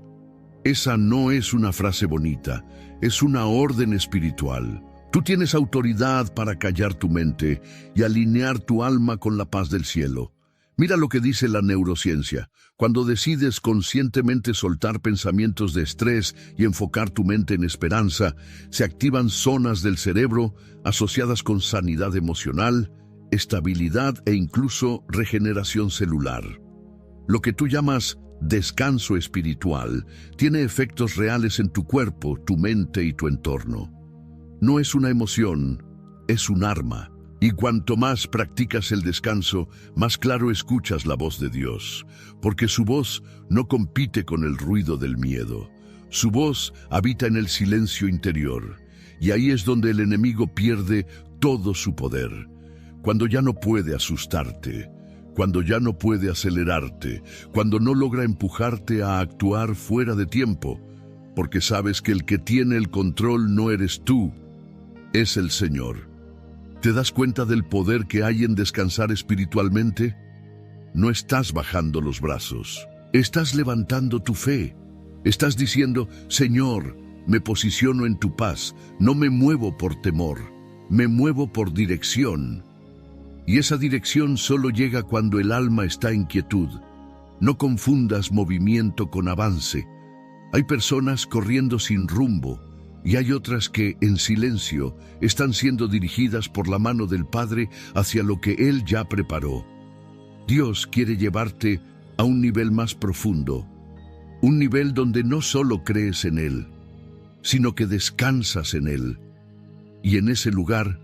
Esa no es una frase bonita, es una orden espiritual. Tú tienes autoridad para callar tu mente y alinear tu alma con la paz del cielo. Mira lo que dice la neurociencia. Cuando decides conscientemente soltar pensamientos de estrés y enfocar tu mente en esperanza, se activan zonas del cerebro asociadas con sanidad emocional, estabilidad e incluso regeneración celular. Lo que tú llamas descanso espiritual tiene efectos reales en tu cuerpo, tu mente y tu entorno. No es una emoción, es un arma. Y cuanto más practicas el descanso, más claro escuchas la voz de Dios, porque su voz no compite con el ruido del miedo. Su voz habita en el silencio interior, y ahí es donde el enemigo pierde todo su poder. Cuando ya no puede asustarte, cuando ya no puede acelerarte, cuando no logra empujarte a actuar fuera de tiempo, porque sabes que el que tiene el control no eres tú, es el Señor. ¿Te das cuenta del poder que hay en descansar espiritualmente? No estás bajando los brazos, estás levantando tu fe. Estás diciendo: Señor, me posiciono en tu paz, no me muevo por temor, me muevo por dirección. Y esa dirección solo llega cuando el alma está en quietud. No confundas movimiento con avance. Hay personas corriendo sin rumbo, y hay otras que, en silencio, están siendo dirigidas por la mano del Padre hacia lo que Él ya preparó. Dios quiere llevarte a un nivel más profundo, un nivel donde no solo crees en Él, sino que descansas en Él. Y en ese lugar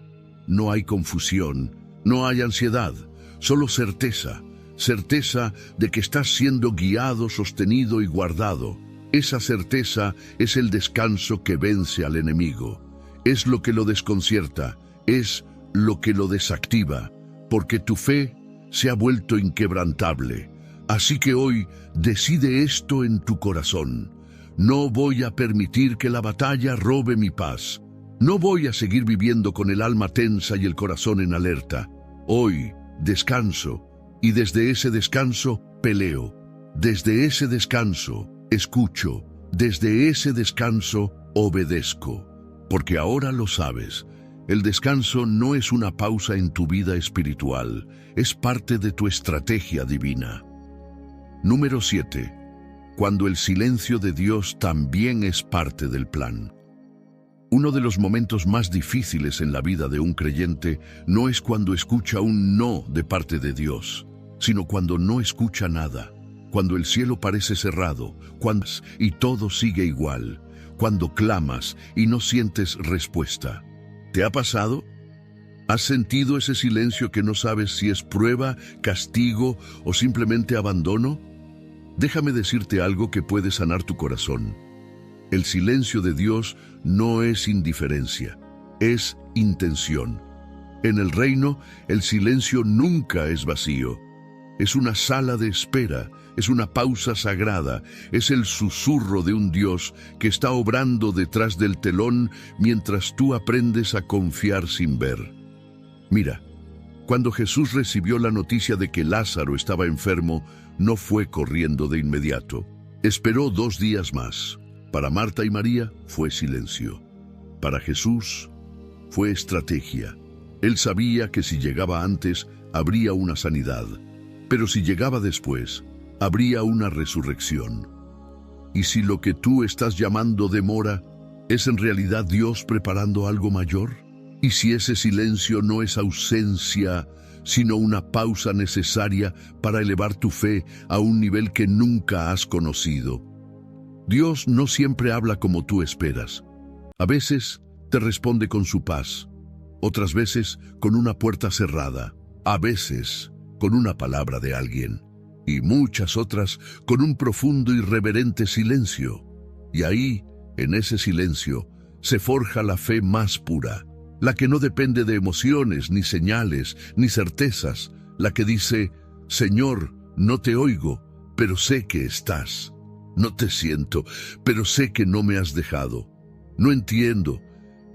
no hay confusión, no hay ansiedad, solo certeza, certeza de que estás siendo guiado, sostenido y guardado. Esa certeza es el descanso que vence al enemigo. Es lo que lo desconcierta, es lo que lo desactiva, porque tu fe se ha vuelto inquebrantable. Así que hoy decide esto en tu corazón: no voy a permitir que la batalla robe mi paz. No voy a seguir viviendo con el alma tensa y el corazón en alerta. Hoy descanso, y desde ese descanso peleo. Desde ese descanso escucho, desde ese descanso obedezco, porque ahora lo sabes, el descanso no es una pausa en tu vida espiritual, es parte de tu estrategia divina. Número 7. Cuando el silencio de Dios también es parte del plan. Uno de los momentos más difíciles en la vida de un creyente no es cuando escucha un no de parte de Dios, sino cuando no escucha nada. Cuando el cielo parece cerrado, y todo sigue igual, cuando clamas y no sientes respuesta. ¿Te ha pasado? ¿Has sentido ese silencio que no sabes si es prueba, castigo o simplemente abandono? Déjame decirte algo que puede sanar tu corazón. El silencio de Dios no es indiferencia, es intención. En el reino, el silencio nunca es vacío. es una sala de espera, es una pausa sagrada, es el susurro de un Dios que está obrando detrás del telón mientras tú aprendes a confiar sin ver. Mira, cuando Jesús recibió la noticia de que Lázaro estaba enfermo, no fue corriendo de inmediato. Esperó 2 días más. Para Marta y María fue silencio. Para Jesús fue estrategia. Él sabía que si llegaba antes, habría una sanidad. Pero si llegaba después, habría una resurrección. Y si lo que tú estás llamando demora, ¿es en realidad Dios preparando algo mayor? Y si ese silencio no es ausencia, sino una pausa necesaria para elevar tu fe a un nivel que nunca has conocido. Dios no siempre habla como tú esperas. A veces te responde con su paz, otras veces con una puerta cerrada, a veces con una palabra de alguien, y muchas otras con un profundo y reverente silencio. Y ahí, en ese silencio, se forja la fe más pura, la que no depende de emociones, ni señales, ni certezas, la que dice: Señor, no te oigo, pero sé que estás. No te siento, pero sé que no me has dejado. No entiendo,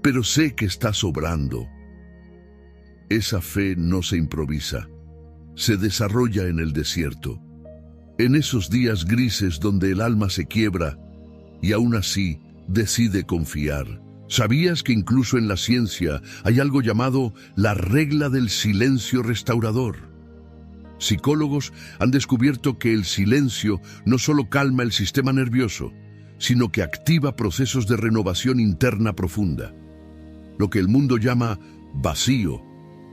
pero sé que estás obrando. Esa fe no se improvisa, se desarrolla en el desierto, en esos días grises donde el alma se quiebra y aún así decide confiar. ¿Sabías que incluso en la ciencia hay algo llamado la regla del silencio restaurador? Psicólogos han descubierto que el silencio no solo calma el sistema nervioso, sino que activa procesos de renovación interna profunda. Lo que el mundo llama vacío,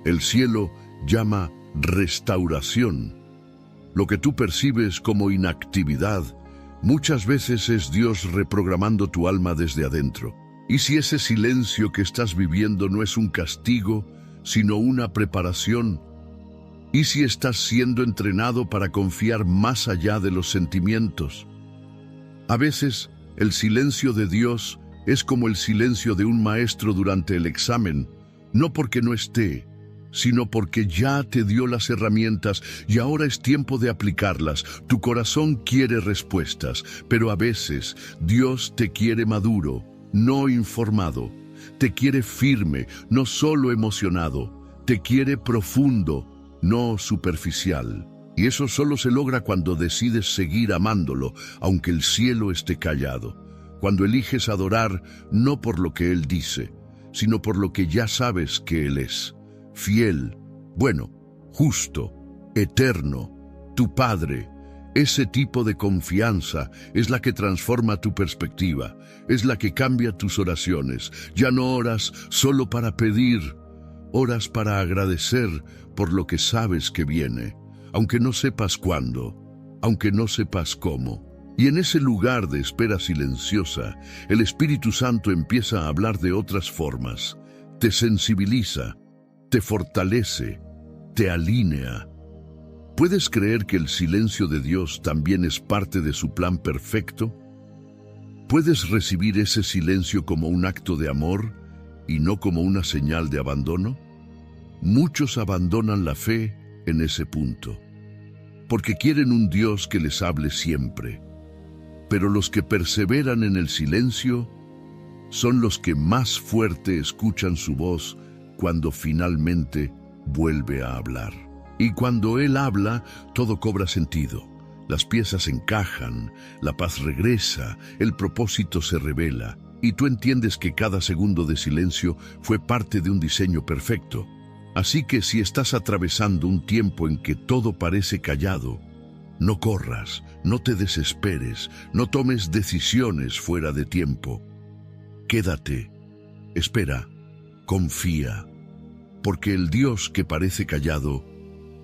el cielo llama restauración. Lo que tú percibes como inactividad, muchas veces es Dios reprogramando tu alma desde adentro. ¿Y si ese silencio que estás viviendo no es un castigo, sino una preparación? ¿Y si estás siendo entrenado para confiar más allá de los sentimientos? A veces, el silencio de Dios es como el silencio de un maestro durante el examen, no porque no esté, sino porque ya te dio las herramientas y ahora es tiempo de aplicarlas. Tu corazón quiere respuestas, pero a veces Dios te quiere maduro, no informado. Te quiere firme, no solo emocionado. Te quiere profundo, no superficial. Y eso solo se logra cuando decides seguir amándolo, aunque el cielo esté callado. Cuando eliges adorar no por lo que Él dice, sino por lo que ya sabes que Él es. Fiel, bueno, justo, eterno, tu Padre. Ese tipo de confianza es la que transforma tu perspectiva, es la que cambia tus oraciones. Ya no oras solo para pedir, oras para agradecer por lo que sabes que viene, aunque no sepas cuándo, aunque no sepas cómo. Y en ese lugar de espera silenciosa, el Espíritu Santo empieza a hablar de otras formas. Te sensibiliza, te fortalece, te alinea. ¿Puedes creer que el silencio de Dios también es parte de su plan perfecto? ¿Puedes recibir ese silencio como un acto de amor y no como una señal de abandono? Muchos abandonan la fe en ese punto, porque quieren un Dios que les hable siempre. Pero los que perseveran en el silencio son los que más fuerte escuchan su voz cuando finalmente vuelve a hablar. Y cuando Él habla, todo cobra sentido. Las piezas encajan, la paz regresa, el propósito se revela, y tú entiendes que cada segundo de silencio fue parte de un diseño perfecto. Así que si estás atravesando un tiempo en que todo parece callado, no corras, no te desesperes, no tomes decisiones fuera de tiempo. Quédate, espera, confía, porque el Dios que parece callado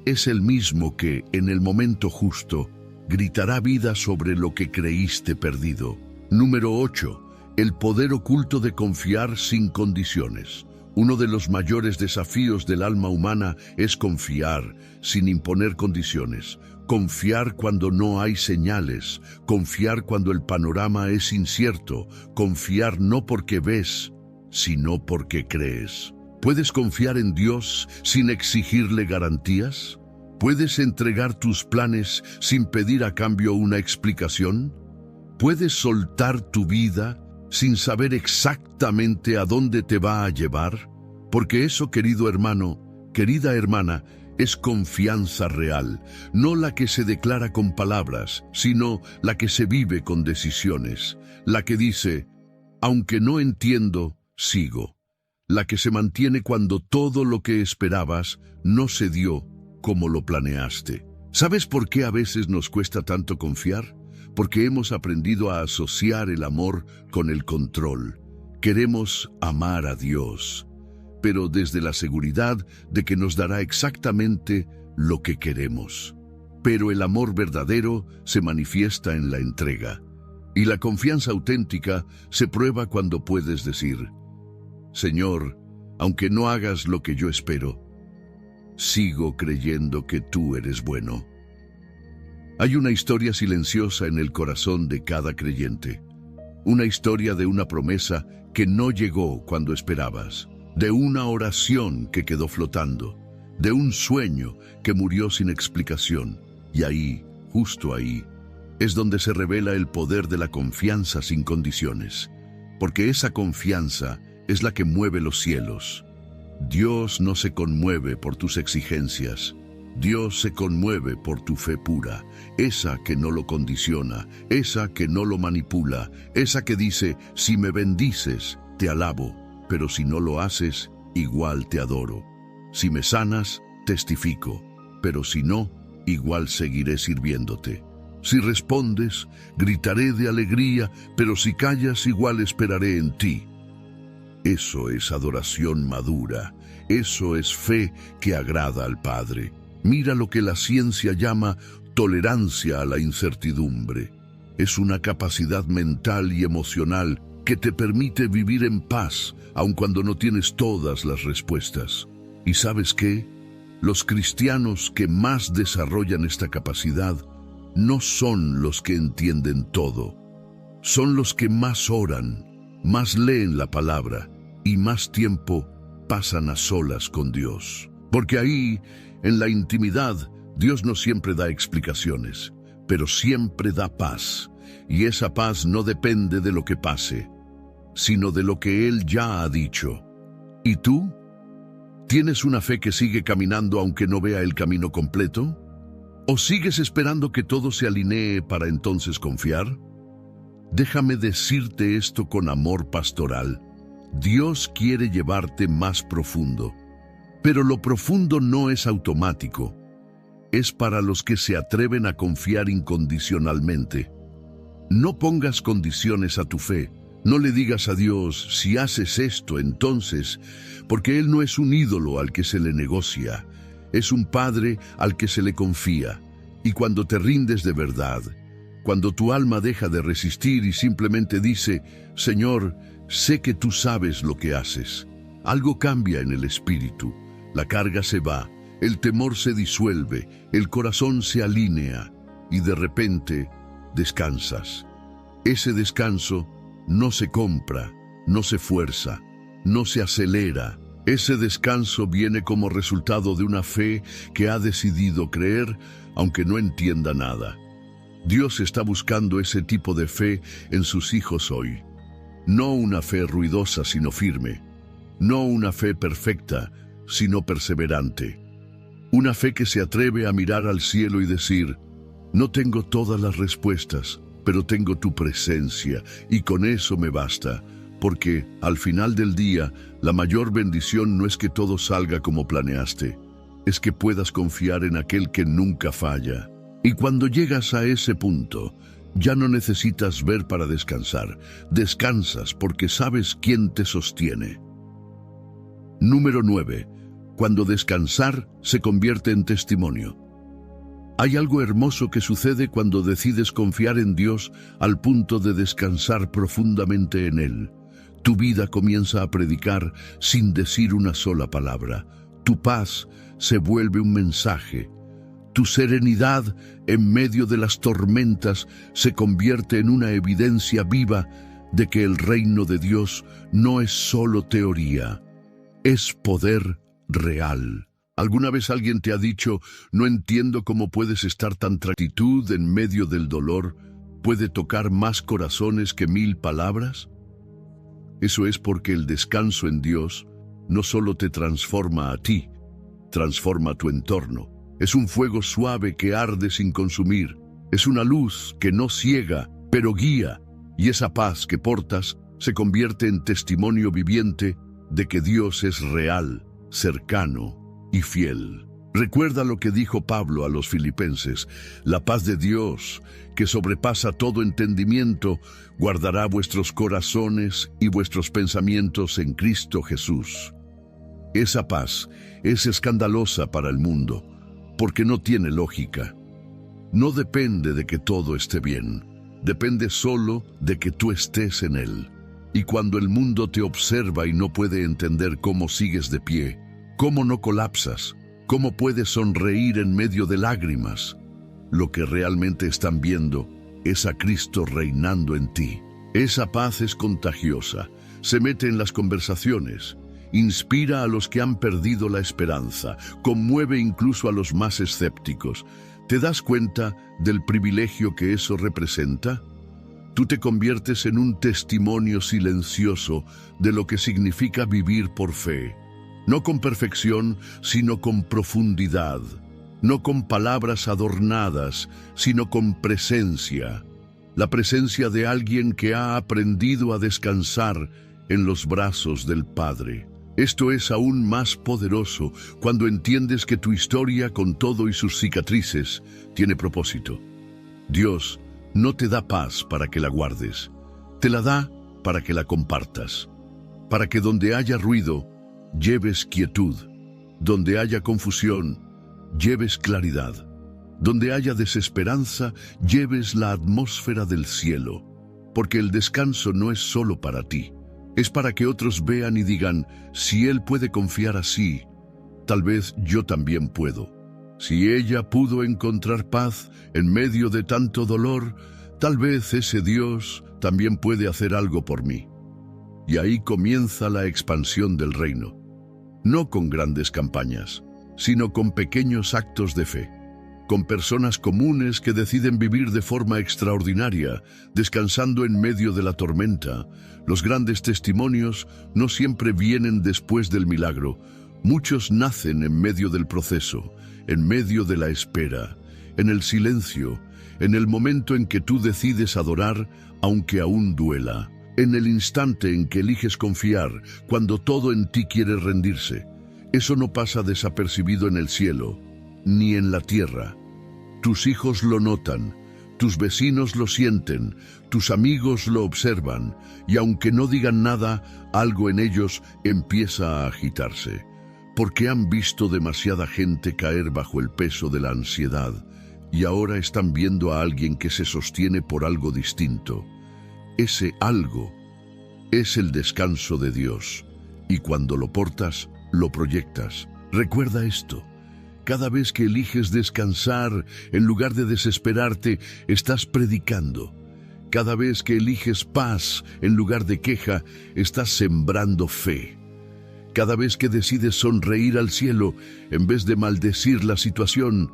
es el mismo que, en el momento justo, gritará vida sobre lo que creíste perdido. Número 8. El poder oculto de confiar sin condiciones. Uno de los mayores desafíos del alma humana es confiar sin imponer condiciones. Confiar cuando no hay señales. Confiar cuando el panorama es incierto. Confiar no porque ves, sino porque crees. ¿Puedes confiar en Dios sin exigirle garantías? ¿Puedes entregar tus planes sin pedir a cambio una explicación? ¿Puedes soltar tu vida sin saber exactamente a dónde te va a llevar? Porque eso, querido hermano, querida hermana, es confianza real, no la que se declara con palabras, sino la que se vive con decisiones, la que dice, aunque no entiendo, sigo, la que se mantiene cuando todo lo que esperabas no se dio como lo planeaste. ¿Sabes por qué a veces nos cuesta tanto confiar? Porque hemos aprendido a asociar el amor con el control. Queremos amar a Dios, pero desde la seguridad de que nos dará exactamente lo que queremos. Pero el amor verdadero se manifiesta en la entrega, y la confianza auténtica se prueba cuando puedes decir, Señor, aunque no hagas lo que yo espero, sigo creyendo que tú eres bueno. Hay una historia silenciosa en el corazón de cada creyente, una historia de una promesa que no llegó cuando esperabas, de una oración que quedó flotando, de un sueño que murió sin explicación. Y ahí, justo ahí, es donde se revela el poder de la confianza sin condiciones, porque esa confianza es la que mueve los cielos. Dios no se conmueve por tus exigencias, Dios se conmueve por tu fe pura, esa que no lo condiciona, esa que no lo manipula, esa que dice, si me bendices, te alabo, pero si no lo haces, igual te adoro. Si me sanas, testifico, pero si no, igual seguiré sirviéndote. Si respondes, gritaré de alegría, pero si callas, igual esperaré en ti. Eso es adoración madura, eso es fe que agrada al Padre. Mira lo que la ciencia llama tolerancia a la incertidumbre. Es una capacidad mental y emocional que te permite vivir en paz, aun cuando no tienes todas las respuestas. ¿Y sabes qué? Los cristianos que más desarrollan esta capacidad no son los que entienden todo. Son los que más oran, más leen la palabra y más tiempo pasan a solas con Dios. Porque ahí, en la intimidad, Dios no siempre da explicaciones, pero siempre da paz. Y esa paz no depende de lo que pase, sino de lo que Él ya ha dicho. ¿Y tú? ¿Tienes una fe que sigue caminando aunque no vea el camino completo? ¿O sigues esperando que todo se alinee para entonces confiar? Déjame decirte esto con amor pastoral. Dios quiere llevarte más profundo, pero lo profundo no es automático. Es para los que se atreven a confiar incondicionalmente. No pongas condiciones a tu fe. No le digas a Dios, si haces esto, entonces, porque Él no es un ídolo al que se le negocia, es un Padre al que se le confía. Y cuando te rindes de verdad, cuando tu alma deja de resistir y simplemente dice, Señor, sé que tú sabes lo que haces, algo cambia en el espíritu, la carga se va, el temor se disuelve, el corazón se alinea y de repente descansas. Ese descanso no se compra, no se fuerza, no se acelera. Ese descanso viene como resultado de una fe que ha decidido creer, aunque no entienda nada. Dios está buscando ese tipo de fe en sus hijos hoy. No una fe ruidosa, sino firme. No una fe perfecta, sino perseverante. Una fe que se atreve a mirar al cielo y decir, no tengo todas las respuestas, pero tengo tu presencia y con eso me basta, porque al final del día la mayor bendición no es que todo salga como planeaste, es que puedas confiar en aquel que nunca falla. Y cuando llegas a ese punto, ya no necesitas ver para descansar, descansas porque sabes quién te sostiene. Número 9. Cuando descansar se convierte en testimonio. Hay algo hermoso que sucede cuando decides confiar en Dios al punto de descansar profundamente en Él. Tu vida comienza a predicar sin decir una sola palabra. Tu paz se vuelve un mensaje. Tu serenidad en medio de las tormentas se convierte en una evidencia viva de que el reino de Dios no es solo teoría, es poder real. ¿Alguna vez alguien te ha dicho, no entiendo cómo puedes estar tan tranquilo en medio del dolor? ¿Puede tocar más corazones que 1000 palabras? Eso es porque el descanso en Dios no solo te transforma a ti, transforma tu entorno. Es un fuego suave que arde sin consumir. Es una luz que no ciega, pero guía. Y esa paz que portas se convierte en testimonio viviente de que Dios es real, cercano y fiel. Recuerda lo que dijo Pablo a los filipenses: la paz de Dios, que sobrepasa todo entendimiento, guardará vuestros corazones y vuestros pensamientos en Cristo Jesús. Esa paz es escandalosa para el mundo, porque no tiene lógica. No depende de que todo esté bien, depende solo de que tú estés en él. Y cuando el mundo te observa y no puede entender cómo sigues de pie, cómo no colapsas, cómo puedes sonreír en medio de lágrimas, lo que realmente están viendo es a Cristo reinando en ti. Esa paz es contagiosa, se mete en las conversaciones, inspira a los que han perdido la esperanza, conmueve incluso a los más escépticos. ¿Te das cuenta del privilegio que eso representa? Tú te conviertes en un testimonio silencioso de lo que significa vivir por fe. No con perfección, sino con profundidad. No con palabras adornadas, sino con presencia. La presencia de alguien que ha aprendido a descansar en los brazos del Padre. Esto es aún más poderoso cuando entiendes que tu historia, con todo y sus cicatrices, tiene propósito. Dios no te da paz para que la guardes, te la da para que la compartas, para que donde haya ruido, lleves quietud, donde haya confusión, lleves claridad, donde haya desesperanza, lleves la atmósfera del cielo, porque el descanso no es solo para ti, es para que otros vean y digan: si él puede confiar así, tal vez yo también puedo. Si ella pudo encontrar paz en medio de tanto dolor, tal vez ese Dios también puede hacer algo por mí. Y ahí comienza la expansión del reino, no con grandes campañas, sino con pequeños actos de fe, con personas comunes que deciden vivir de forma extraordinaria, descansando en medio de la tormenta. Los grandes testimonios no siempre vienen después del milagro. Muchos nacen en medio del proceso, en medio de la espera, en el silencio, en el momento en que tú decides adorar, aunque aún duela, en el instante en que eliges confiar, cuando todo en ti quiere rendirse. Eso no pasa desapercibido en el cielo, ni en la tierra. Tus hijos lo notan, tus vecinos lo sienten, tus amigos lo observan, y aunque no digan nada, algo en ellos empieza a agitarse, porque han visto demasiada gente caer bajo el peso de la ansiedad, y ahora están viendo a alguien que se sostiene por algo distinto. Ese algo es el descanso de Dios, y cuando lo portas, lo proyectas. Recuerda esto: cada vez que eliges descansar, en lugar de desesperarte, estás predicando. Cada vez que eliges paz, en lugar de queja, estás sembrando fe. Cada vez que decides sonreír al cielo, en vez de maldecir la situación,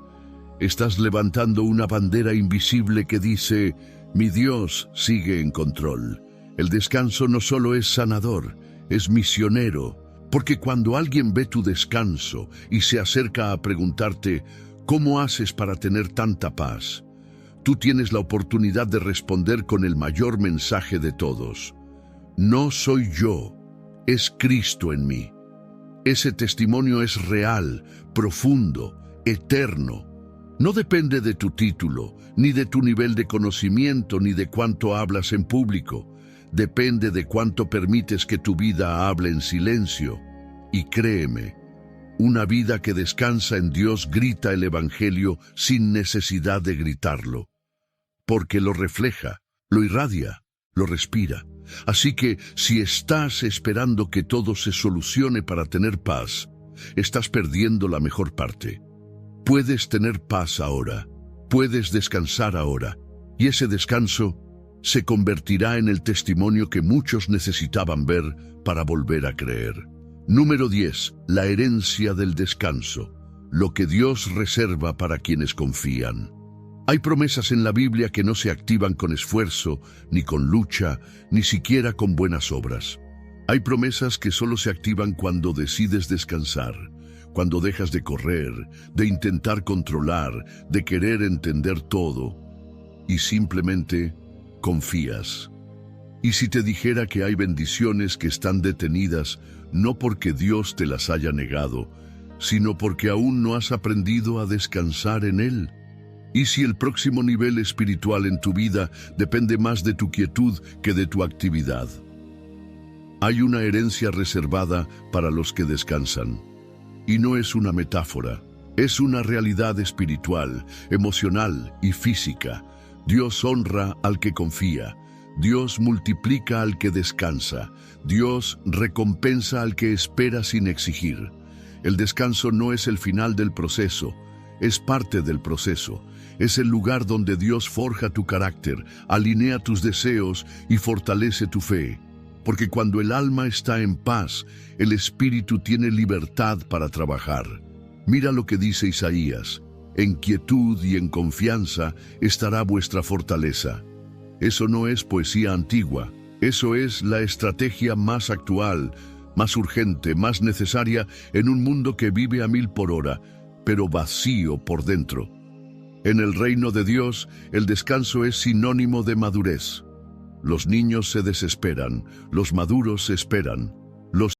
estás levantando una bandera invisible que dice: mi Dios sigue en control. El descanso no solo es sanador, es misionero. Porque cuando alguien ve tu descanso y se acerca a preguntarte: ¿cómo haces para tener tanta paz?, tú tienes la oportunidad de responder con el mayor mensaje de todos: no soy yo, es Cristo en mí. Ese testimonio es real, profundo, eterno. No depende de tu título, ni de tu nivel de conocimiento, ni de cuánto hablas en público. Depende de cuánto permites que tu vida hable en silencio. Y créeme, una vida que descansa en Dios grita el Evangelio sin necesidad de gritarlo, porque lo refleja, lo irradia, lo respira. Así que si estás esperando que todo se solucione para tener paz, estás perdiendo la mejor parte. Puedes tener paz ahora, puedes descansar ahora, y ese descanso se convertirá en el testimonio que muchos necesitaban ver para volver a creer. Número 10. La herencia del descanso. lo que Dios reserva para quienes confían. Hay promesas en la Biblia que no se activan con esfuerzo, ni con lucha, ni siquiera con buenas obras. Hay promesas que solo se activan cuando decides descansar, cuando dejas de correr, de intentar controlar, de querer entender todo, y simplemente confías. Y si te dijera que hay bendiciones que están detenidas, no porque Dios te las haya negado, sino porque aún no has aprendido a descansar en Él. Y si el próximo nivel espiritual en tu vida depende más de tu quietud que de tu actividad. Hay una herencia reservada para los que descansan. Y no es una metáfora, es una realidad espiritual, emocional y física. Dios honra al que confía. Dios multiplica al que descansa. Dios recompensa al que espera sin exigir. El descanso no es el final del proceso, es parte del proceso. Es el lugar donde Dios forja tu carácter, alinea tus deseos y fortalece tu fe. Porque cuando el alma está en paz, el espíritu tiene libertad para trabajar. Mira lo que dice Isaías: en quietud y en confianza estará vuestra fortaleza. Eso no es poesía antigua, eso es la estrategia más actual, más urgente, más necesaria en un mundo que vive a 1000 por hora, pero vacío por dentro. En el reino de Dios, el descanso es sinónimo de madurez. Los niños se desesperan, los maduros esperan, los